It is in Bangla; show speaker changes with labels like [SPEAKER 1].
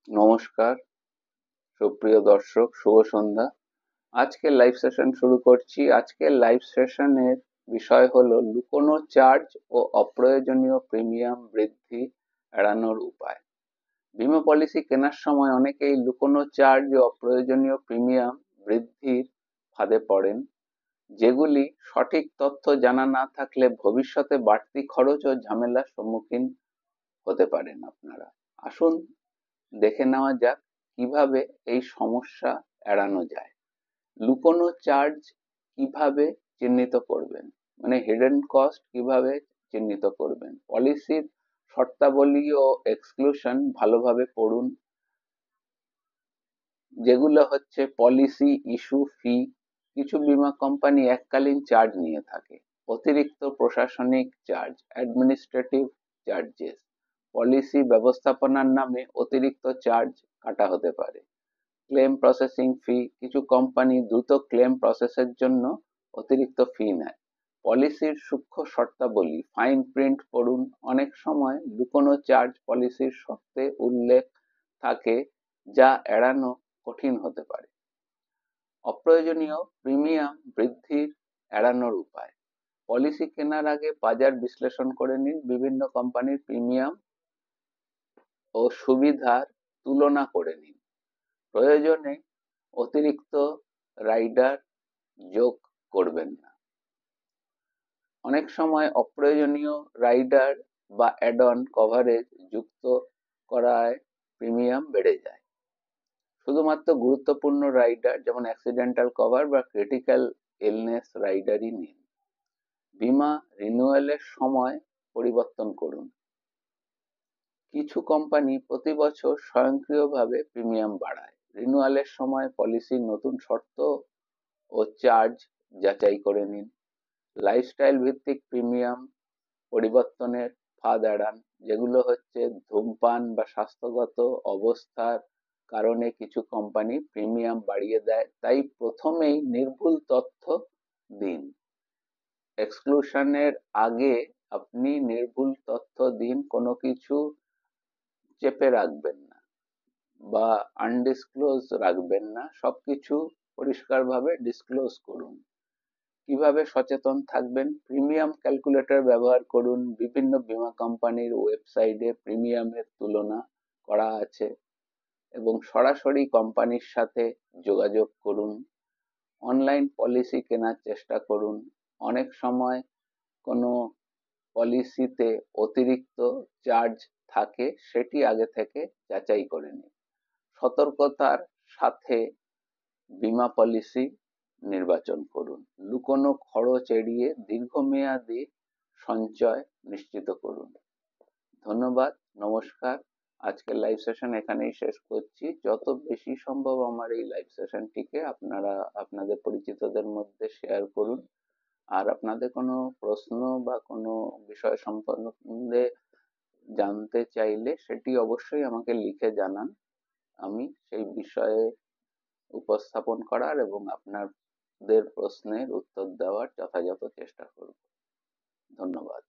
[SPEAKER 1] নমস্কার সুপ্রিয় দর্শক, শুভ সন্ধ্যা। আজকের লাইভ সেশন শুরু করছি। আজকের লাইভ সেশনের বিষয় হলো লুকোনো চার্জ ও অপ্রয়োজনীয় প্রিমিয়াম বৃদ্ধি এড়ানোর উপায়। বীমা পলিসি কেনার সময় অনেকেই লুকোনো চার্জ ও অপ্রয়োজনীয় প্রিমিয়াম বৃদ্ধির ফাঁদে পড়েন, যেগুলি সঠিক তথ্য জানা না থাকলে ভবিষ্যতে বাড়তি খরচ ও ঝামেলার সম্মুখীন হতে পারেন আপনারা। আসুন দেখে নেওয়া যাক কিভাবে এই সমস্যা এড়ানো যায়। লুকোনো চার্জ কিভাবে চিহ্নিত করবেন, মানে হিডেন কস্ট কিভাবে চিহ্নিত করবেন। পলিসির শর্তাবলী ও এক্সক্লুশন ভালোভাবে পড়ুন, যেগুলো হচ্ছে পলিসি ইস্যু ফি। কিছু বীমা কোম্পানি এককালীন চার্জ নিয়ে থাকে। অতিরিক্ত প্রশাসনিক চার্জ, অ্যাডমিনিস্ট্রেটিভ চার্জেস। পলিসি ব্যবস্থাপনার নামে অতিরিক্ত চার্জ কাটা হতে পারে। ক্লেম প্রসেসিং ফি, কিছু কোম্পানি দ্রুত ক্লেম প্রসেসের জন্য অতিরিক্ত ফি নেয়। পলিসির সূক্ষ্ম শর্তাবলী, ফাইন প্রিন্ট পড়ুন। অনেক সময় লুকোনো চার্জ পলিসির শর্তে উল্লেখ থাকে, যা এড়ানো কঠিন হতে পারে। অপ্রয়োজনীয় প্রিমিয়াম বৃদ্ধির এড়ানোর উপায়। পলিসি কেনার আগে বাজার বিশ্লেষণ করে নিন। বিভিন্ন কোম্পানির প্রিমিয়াম ও সুবিধার তুলনা করে নিন। প্রয়োজনে অতিরিক্ত রাইডার যোগ করবেন না। অনেক সময় অপ্রয়োজনীয় রাইডার বা অ্যাড অন কভারেজ যুক্ত করায় প্রিমিয়াম বেড়ে যায়। শুধুমাত্র গুরুত্বপূর্ণ রাইডার যেমন অ্যাক্সিডেন্টাল কভার বা ক্রিটিক্যাল ইলনেস রাইডারই নিন। বীমা রিনিউয়ালের সময় পরিবর্তন করুন। কিছু কোম্পানি প্রতি বছর স্বয়ংক্রিয়ভাবে প্রিমিয়াম বাড়ায়। রিনিউয়ালের সময় পলিসির নতুন শর্ত ও চার্জ যাচাই করে নিন। লাইফস্টাইল ভিত্তিক প্রিমিয়াম পরিবর্তনের ফাঁদ এড়ান, যেগুলো হচ্ছে ধূমপান বা স্বাস্থ্যগত অবস্থার কারণে কিছু কোম্পানি প্রিমিয়াম বাড়িয়ে দেয়, তাই প্রথমেই নির্ভুল তথ্য দিন। এক্সক্লুশনের আগে আপনি নির্ভুল তথ্য দিন, কোনো কিছু চেপে রাখবেন না বা আনডিসক্লোজ রাখবেন না, সবকিছু পরিষ্কারভাবে ডিসক্লোজ করুন। কিভাবে সচেতন থাকবেন? প্রিমিয়াম ক্যালকুলেটর ব্যবহার করুন। বিভিন্ন বীমা কোম্পানির ওয়েবসাইটে প্রিমিয়ামের তুলনা করা আছে এবং সরাসরি কোম্পানির সাথে যোগাযোগ করুন। অনলাইন পলিসি কেনার চেষ্টা করুন। অনেক সময় কোনো পলিসিতে অতিরিক্ত চার্জ থাকে, সেটি আগে থেকে যাচাই করে নিন। সতর্কতার সাথে বীমা পলিসি নির্বাচন করুন। লুকোনো খরচ এড়িয়ে দীর্ঘমেয়াদী সঞ্চয় নিশ্চিত করুন। ধন্যবাদ, নমস্কার। আজকের লাইভ সেশন এখানেই শেষ করছি। যত বেশি সম্ভব আমার এই লাইভ সেশনটিকে আপনারা আপনাদের পরিচিতদের মধ্যে শেয়ার করুন। আর আপনাদের কোনো প্রশ্ন বা কোনো বিষয় সম্বন্ধে জানতে চাইলে সেটি অবশ্যই আমাকে লিখে জানান। আমি সেই বিষয়ে উপস্থাপন করার এবং আপনাদের প্রশ্নের উত্তর দেওয়ার যথাযথ চেষ্টা করব। ধন্যবাদ।